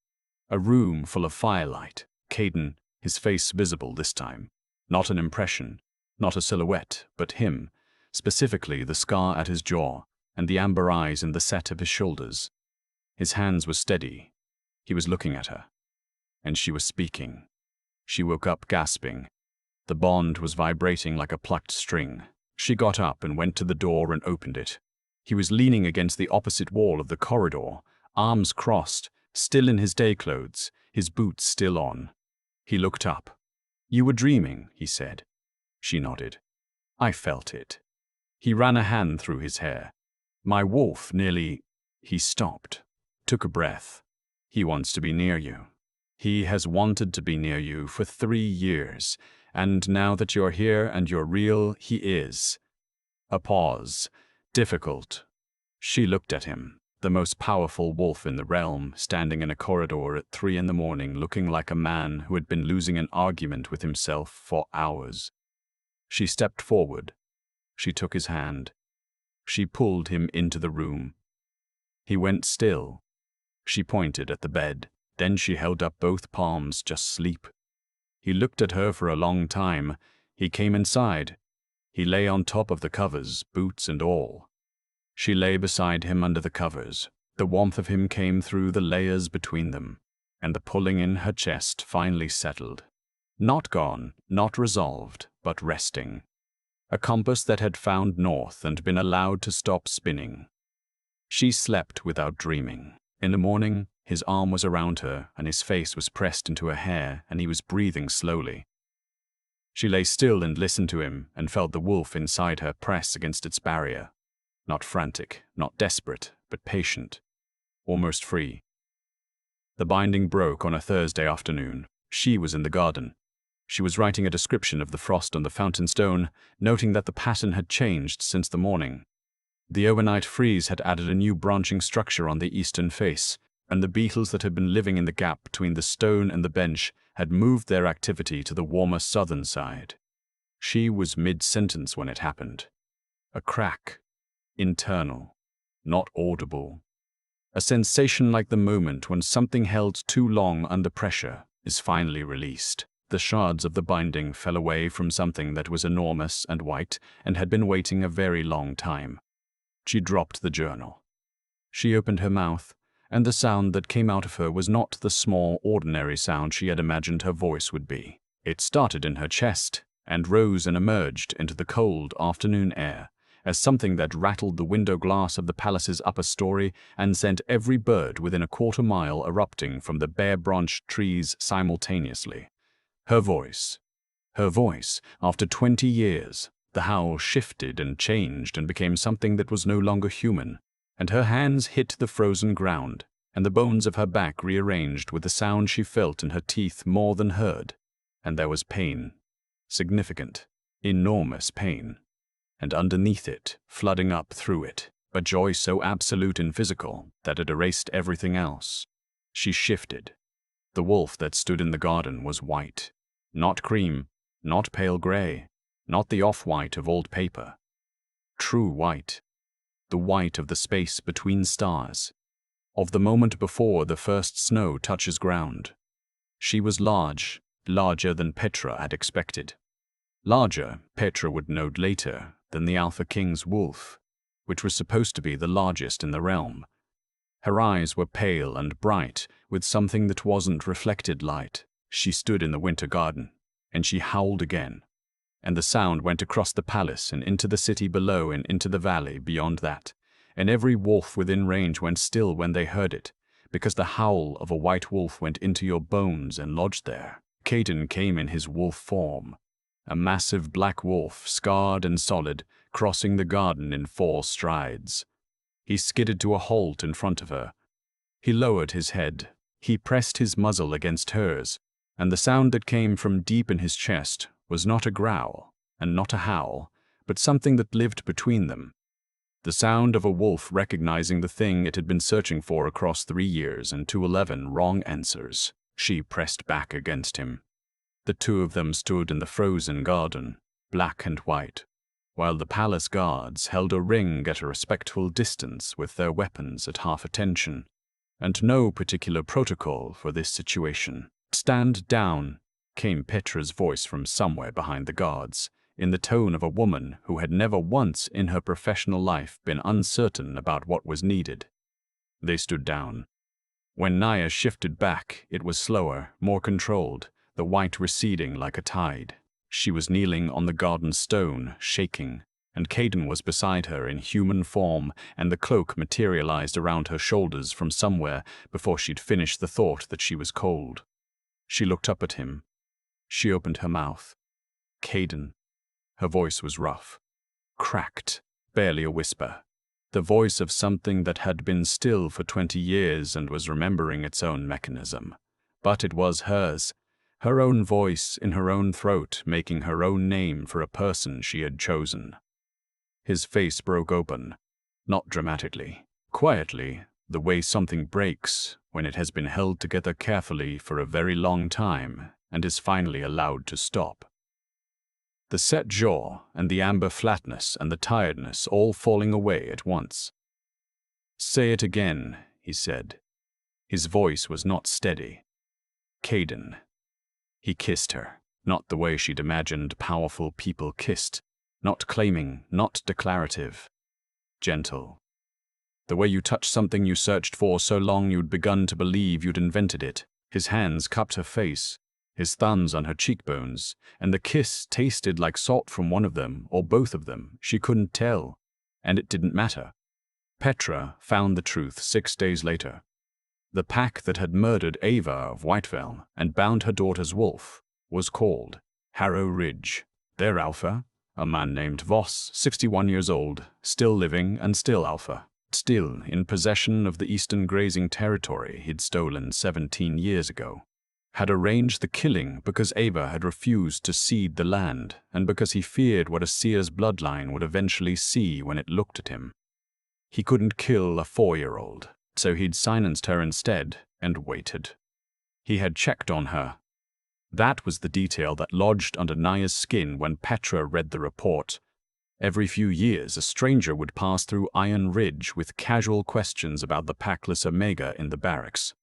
A room full of firelight. Caden, his face visible this time. Not an impression, not a silhouette, but him, specifically the scar at his jaw and the amber eyes in the set of his shoulders. His hands were steady. He was looking at her. And she was speaking. She woke up gasping. The bond was vibrating like a plucked string. She got up and went to the door and opened it. He was leaning against the opposite wall of the corridor, arms crossed, still in his day clothes, his boots still on. He looked up. You were dreaming, he said. She nodded. I felt it. He ran a hand through his hair. My wolf nearly... He stopped, took a breath. He wants to be near you. He has wanted to be near you for 3 years. And now that you're here and you're real, he is. A pause. Difficult. She looked at him, the most powerful wolf in the realm, standing in a corridor at 3 in the morning, looking like a man who had been losing an argument with himself for hours. She stepped forward. She took his hand. She pulled him into the room. He went still. She pointed at the bed. Then she held up both palms. Just sleep. He looked at her for a long time. He came inside. He lay on top of the covers, boots and all. She lay beside him under the covers. The warmth of him came through the layers between them, and the pulling in her chest finally settled. Not gone, not resolved, but resting. A compass that had found north and been allowed to stop spinning. She slept without dreaming. In the morning, his arm was around her, and his face was pressed into her hair, and he was breathing slowly. She lay still and listened to him, and felt the wolf inside her press against its barrier. Not frantic, not desperate, but patient. Almost free. The binding broke on a Thursday afternoon. She was in the garden. She was writing a description of the frost on the fountain stone, noting that the pattern had changed since the morning. The overnight freeze had added a new branching structure on the eastern face, and the beetles that had been living in the gap between the stone and the bench had moved their activity to the warmer southern side. She was mid-sentence when it happened. A crack. Internal. Not audible. A sensation like the moment when something held too long under pressure is finally released. The shards of the binding fell away from something that was enormous and white and had been waiting a very long time. She dropped the journal. She opened her mouth, and the sound that came out of her was not the small, ordinary sound she had imagined her voice would be. It started in her chest, and rose and emerged into the cold afternoon air, as something that rattled the window glass of the palace's upper story and sent every bird within a quarter-mile erupting from the bare-branched trees simultaneously. Her voice. Her voice. After 20 years, the howl shifted and changed and became something that was no longer human, and her hands hit the frozen ground, and the bones of her back rearranged with the sound she felt in her teeth more than heard. And there was pain. Significant, enormous pain. And underneath it, flooding up through it, a joy so absolute and physical that it erased everything else. She shifted. The wolf that stood in the garden was white. Not cream, not pale gray, not the off-white of old paper. True white. The white of the space between stars. Of the moment before the first snow touches ground. She was large, larger than Petra had expected. Larger, Petra would note later, than the Alpha King's wolf, which was supposed to be the largest in the realm. Her eyes were pale and bright, with something that wasn't reflected light. She stood in the winter garden, and she howled again. And the sound went across the palace and into the city below and into the valley beyond that, and every wolf within range went still when they heard it, because the howl of a white wolf went into your bones and lodged there. Caden came in his wolf form, a massive black wolf, scarred and solid, crossing the garden in 4 strides. He skidded to a halt in front of her. He lowered his head. He pressed his muzzle against hers, and the sound that came from deep in his chest was not a growl and not a howl, but something that lived between them. The sound of a wolf recognizing the thing it had been searching for across 3 years and 211 wrong answers. She pressed back against him. The two of them stood in the frozen garden, black and white, while the palace guards held a ring at a respectful distance with their weapons at half attention, and no particular protocol for this situation. "Stand down," came Petra's voice from somewhere behind the guards, in the tone of a woman who had never once in her professional life been uncertain about what was needed. They stood down. When Naya shifted back, it was slower, more controlled, the white receding like a tide. She was kneeling on the garden stone, shaking, and Caden was beside her in human form, and the cloak materialized around her shoulders from somewhere before she'd finished the thought that she was cold. She looked up at him. She opened her mouth. "Caden." Her voice was rough, cracked, barely a whisper. The voice of something that had been still for 20 years and was remembering its own mechanism. But it was hers. Her own voice in her own throat, making her own name for a person she had chosen. His face broke open, not dramatically, quietly, the way something breaks when it has been held together carefully for a very long time and is finally allowed to stop. The set jaw and the amber flatness and the tiredness all falling away at once. "Say it again," he said. His voice was not steady. "Caden." He kissed her, not the way she'd imagined powerful people kissed, not claiming, not declarative. Gentle. The way you touch something you searched for so long you'd begun to believe you'd invented it. His hands cupped her face, his thumbs on her cheekbones, and the kiss tasted like salt from one of them, or both of them. She couldn't tell, and it didn't matter. Petra found the truth 6 days later. The pack that had murdered Ava of Whitefell and bound her daughter's wolf was called Harrow Ridge. Their alpha, a man named Voss, 61 years old, still living and still alpha, still in possession of the eastern grazing territory he'd stolen 17 years ago, had arranged the killing because Ava had refused to cede the land and because he feared what a seer's bloodline would eventually see when it looked at him. He couldn't kill a 4-year-old. So he'd silenced her instead and waited. He had checked on her. That was the detail that lodged under Naya's skin when Petra read the report. Every few years, a stranger would pass through Iron Ridge with casual questions about the packless Omega in the barracks.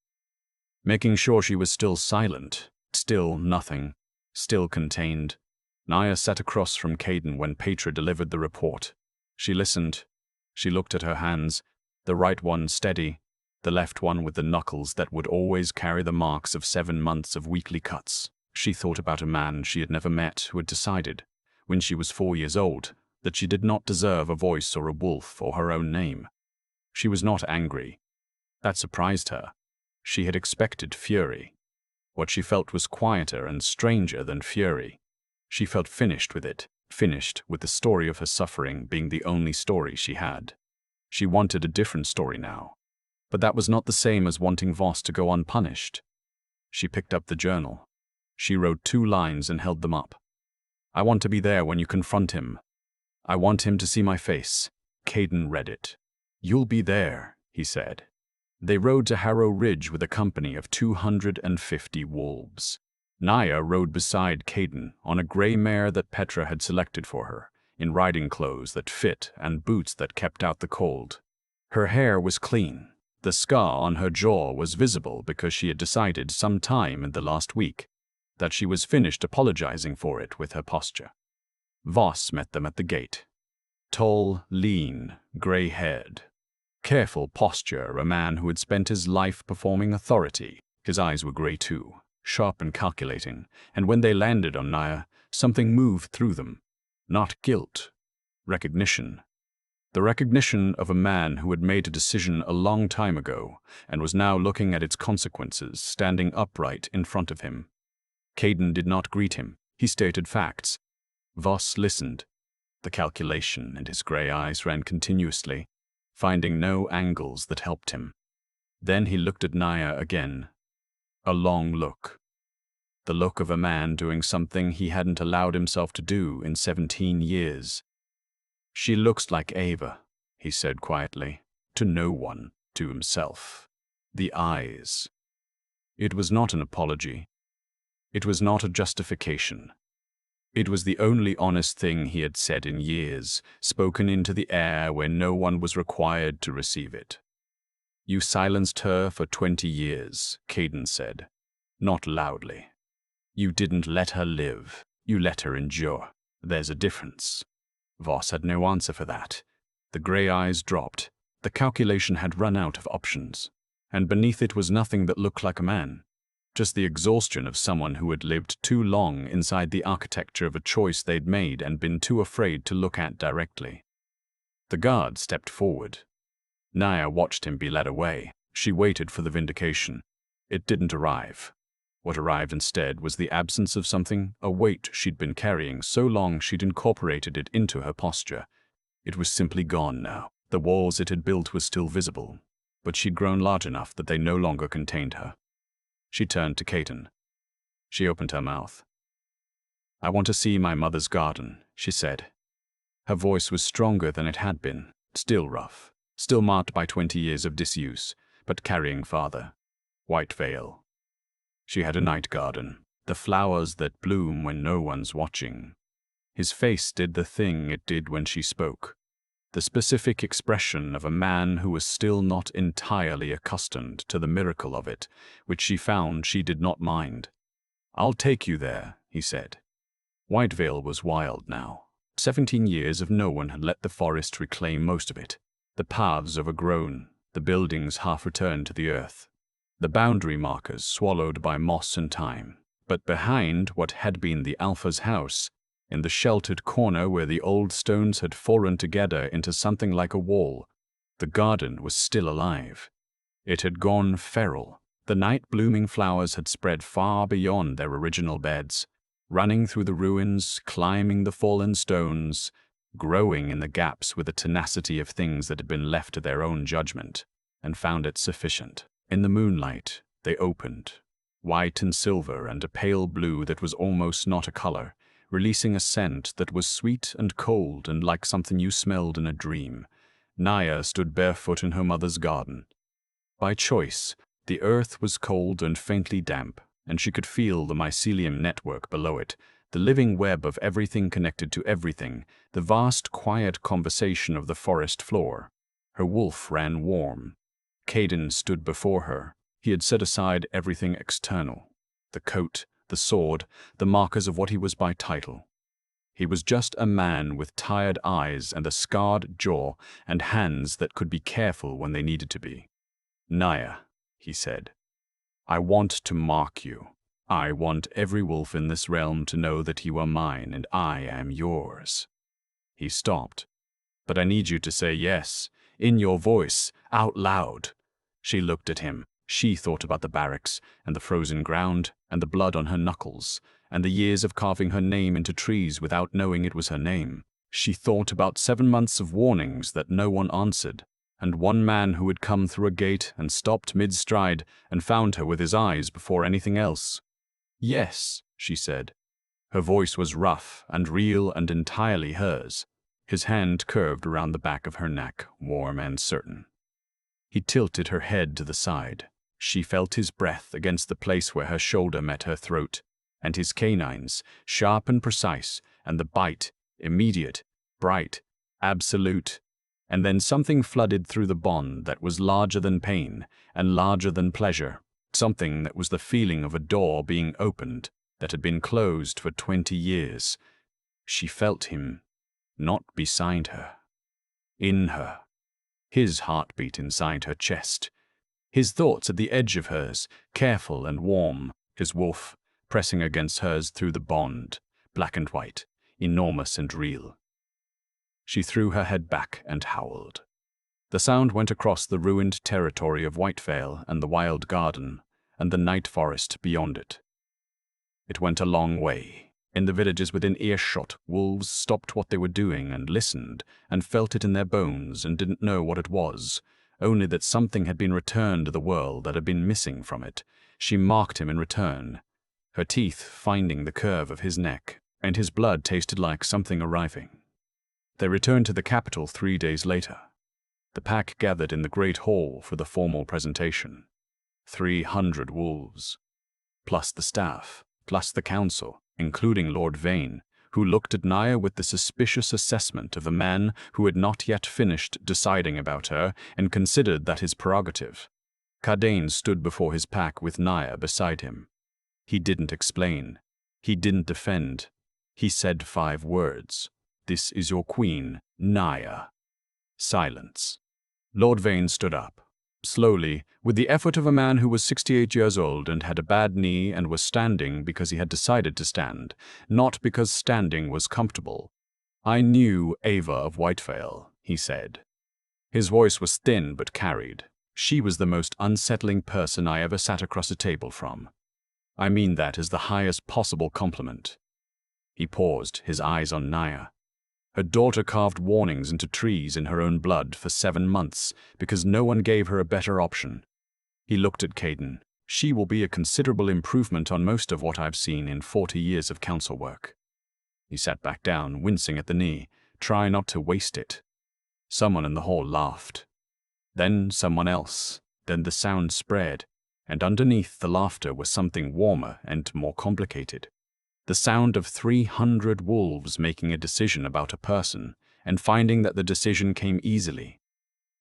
Making sure she was still silent, still nothing, still contained. Naya sat across from Caden when Petra delivered the report. She listened. She looked at her hands, the right one steady, the left one with the knuckles that would always carry the marks of 7 months of weekly cuts. She thought about a man she had never met who had decided, when she was 4 years old, that she did not deserve a voice or a wolf or her own name. She was not angry. That surprised her. She had expected fury. What she felt was quieter and stranger than fury. She felt finished with it, finished with the story of her suffering being the only story she had. She wanted a different story now. But that was not the same as wanting Voss to go unpunished. She picked up the journal. She wrote 2 lines and held them up. "I want to be there when you confront him. I want him to see my face." Caden read it. "You'll be there," he said. They rode to Harrow Ridge with a company of 250 wolves. Naya rode beside Caden on a grey mare that Petra had selected for her, in riding clothes that fit and boots that kept out the cold. Her hair was clean. The scar on her jaw was visible because she had decided some time in the last week that she was finished apologizing for it with her posture. Voss met them at the gate. Tall, lean, grey-haired. Careful posture, a man who had spent his life performing authority. His eyes were grey too, sharp and calculating, and when they landed on Naya, something moved through them. Not guilt. Recognition. The recognition of a man who had made a decision a long time ago and was now looking at its consequences, standing upright in front of him. Caden did not greet him. He stated facts. Voss listened. The calculation in his grey eyes ran continuously, finding no angles that helped him. Then he looked at Naya again. A long look. The look of a man doing something he hadn't allowed himself to do in 17 years. "She looks like Ava," he said quietly, to no one, to himself. The eyes. It was not an apology. It was not a justification. It was the only honest thing he had said in years, spoken into the air where no one was required to receive it. "You silenced her for 20 years, Caden said, not loudly. You didn't let her live. You let her endure. There's a difference." Voss had no answer for that. The grey eyes dropped. The calculation had run out of options, and beneath it was nothing that looked like a man. Just the exhaustion of someone who had lived too long inside the architecture of a choice they'd made and been too afraid to look at directly. The guard stepped forward. Naya watched him be led away. She waited for the vindication. It didn't arrive. What arrived instead was the absence of something, a weight she'd been carrying so long she'd incorporated it into her posture. It was simply gone now. The walls it had built were still visible, but she'd grown large enough that they no longer contained her. She turned to Caden. She opened her mouth. "I want to see my mother's garden," she said. Her voice was stronger than it had been, still rough, still marked by 20 years of disuse, but carrying farther. White veil. She had a night garden, the flowers that bloom when no one's watching. His face did the thing it did when she spoke. The specific expression of a man who was still not entirely accustomed to the miracle of it, which she found she did not mind. "I'll take you there," he said. Whitevale was wild now. 17 years of no one had let the forest reclaim most of it. The paths overgrown, the buildings half returned to the earth. The boundary markers swallowed by moss and time. But behind what had been the Alpha's house, in the sheltered corner where the old stones had fallen together into something like a wall, the garden was still alive. It had gone feral. The night-blooming flowers had spread far beyond their original beds, running through the ruins, climbing the fallen stones, growing in the gaps with the tenacity of things that had been left to their own judgment, and found it sufficient. In the moonlight, they opened, white and silver and a pale blue that was almost not a color, releasing a scent that was sweet and cold and like something you smelled in a dream. Naya stood barefoot in her mother's garden. By choice, the earth was cold and faintly damp, and she could feel the mycelium network below it, the living web of everything connected to everything, the vast, quiet conversation of the forest floor. Her wolf ran warm. Caden stood before her. He had set aside everything external, the coat, the sword, the markers of what he was by title. He was just a man with tired eyes and a scarred jaw and hands that could be careful when they needed to be. "Naya," he said, "I want to mark you. I want every wolf in this realm to know that you are mine and I am yours." He stopped. But I need you to say yes, in your voice, out loud. She looked at him. She thought about the barracks, and the frozen ground, and the blood on her knuckles, and the years of carving her name into trees without knowing it was her name. She thought about 7 months of warnings that no one answered, and one man who had come through a gate and stopped mid-stride and found her with his eyes before anything else. Yes, she said. Her voice was rough and real and entirely hers. His hand curved around the back of her neck, warm and certain. He tilted her head to the side. She felt his breath against the place where her shoulder met her throat, and his canines, sharp and precise, and the bite, immediate, bright, absolute. And then something flooded through the bond that was larger than pain and larger than pleasure, something that was the feeling of a door being opened that had been closed for 20 years. She felt him, not beside her, in her. His heartbeat inside her chest. His thoughts at the edge of hers, careful and warm. His wolf pressing against hers through the bond, black and white, enormous and real. She threw her head back and howled. The sound went across the ruined territory of Whitevale and the wild garden and the night forest beyond it. It went a long way. In the villages within earshot, wolves stopped what they were doing and listened and felt it in their bones and didn't know what it was, only that something had been returned to the world that had been missing from it. She marked him in return, her teeth finding the curve of his neck, and his blood tasted like something arriving. They returned to the capital 3 days later. The pack gathered in the great hall for the formal presentation. 300 wolves, plus the staff, plus the council, including Lord Vane, who looked at Naya with the suspicious assessment of a man who had not yet finished deciding about her and considered that his prerogative. Cardane stood before his pack with Naya beside him. He didn't explain. He didn't defend. He said 5 words. "This is your queen, Naya." Silence. Lord Vane stood up. Slowly, with the effort of a man who was 68 years old and had a bad knee and was standing because he had decided to stand, not because standing was comfortable. "I knew Ava of Whitevale," he said. His voice was thin but carried. "She was the most unsettling person I ever sat across a table from. I mean that as the highest possible compliment." He paused, his eyes on Naya. Her daughter carved warnings into trees in her own blood for 7 months because no one gave her a better option. He looked at Caden. "She will be a considerable improvement on most of what I've seen in 40 years of council work." He sat back down, wincing at the knee. "Try not to waste it." Someone in the hall laughed. Then someone else. Then the sound spread, and underneath the laughter was something warmer and more complicated. The sound of 300 wolves making a decision about a person, and finding that the decision came easily.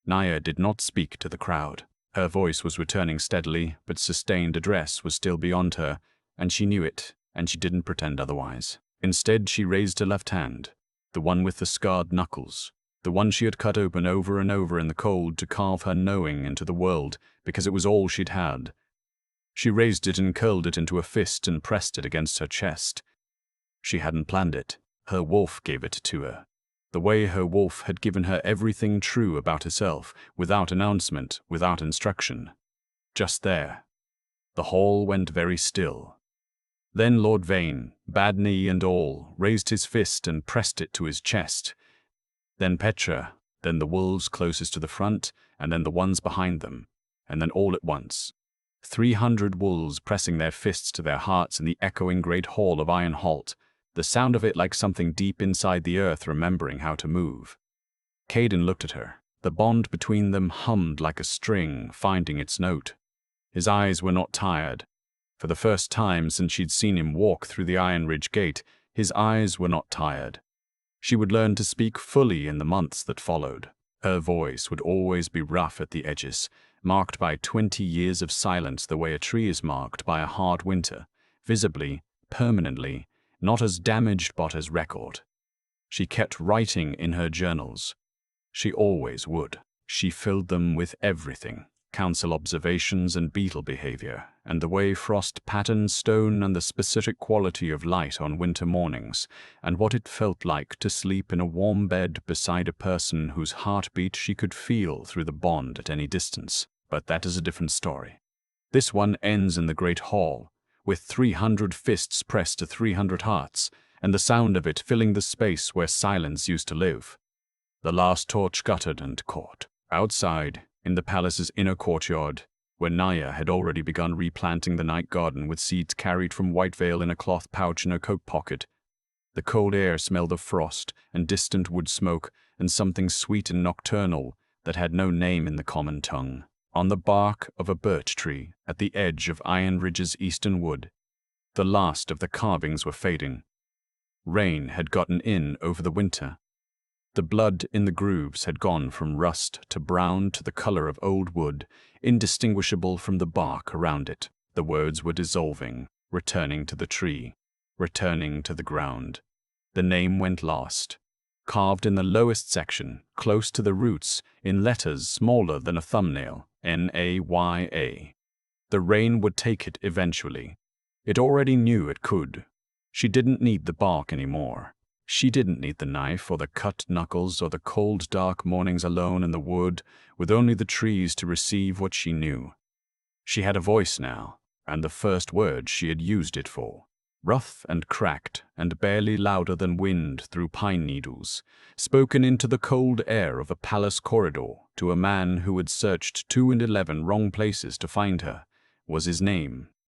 Naya did not speak to the crowd. Her voice was returning steadily, but sustained address was still beyond her, and she knew it, and she didn't pretend otherwise. Instead, she raised her left hand, the one with the scarred knuckles, the one she had cut open over and over in the cold to carve her knowing into the world, because it was all she'd had. She raised it and curled it into a fist and pressed it against her chest. She hadn't planned it. Her wolf gave it to her. The way her wolf had given her everything true about herself, without announcement, without instruction. Just there. The hall went very still. Then Lord Vane, bad knee and all, raised his fist and pressed it to his chest. Then Petra, then the wolves closest to the front, and then the ones behind them, and then all at once. 300 wolves pressing their fists to their hearts in the echoing great hall of Iron Halt, the sound of it like something deep inside the earth remembering how to move. Caden looked at her. The bond between them hummed like a string, finding its note. His eyes were not tired. For the first time since she'd seen him walk through the Iron Ridge Gate, his eyes were not tired. She would learn to speak fully in the months that followed. Her voice would always be rough at the edges, marked by 20 years of silence the way a tree is marked by a hard winter, visibly, permanently, not as damaged but as record. She kept writing in her journals. She always would. She filled them with everything. council observations and beetle behavior, and the way frost patterned stone and the specific quality of light on winter mornings, and what it felt like to sleep in a warm bed beside a person whose heartbeat she could feel through the bond at any distance. But that is a different story. This one ends in the great hall, with 300 fists pressed to 300 hearts, and the sound of it filling the space where silence used to live. The last torch guttered and caught. Outside, in the palace's inner courtyard, where Naya had already begun replanting the night garden with seeds carried from Whitevale in a cloth pouch in her coat pocket, the cold air smelled of frost and distant wood smoke and something sweet and nocturnal that had no name in the common tongue. On the bark of a birch tree at the edge of Iron Ridge's eastern wood, the last of the carvings were fading. Rain had gotten in over the winter. The blood in the grooves had gone from rust to brown to the color of old wood, indistinguishable from the bark around it. The words were dissolving, returning to the tree, returning to the ground. The name went lost. Carved in the lowest section, close to the roots, in letters smaller than a thumbnail, Naya. The rain would take it eventually. It already knew it could. She didn't need the bark anymore. She didn't need the knife or the cut knuckles or the cold, dark mornings alone in the wood, with only the trees to receive what she knew. She had a voice now, and the first word she had used it for. Rough and cracked, and barely louder than wind through pine needles, spoken into the cold air of a palace corridor to a man who had searched 2 and 11 wrong places to find her, was his name,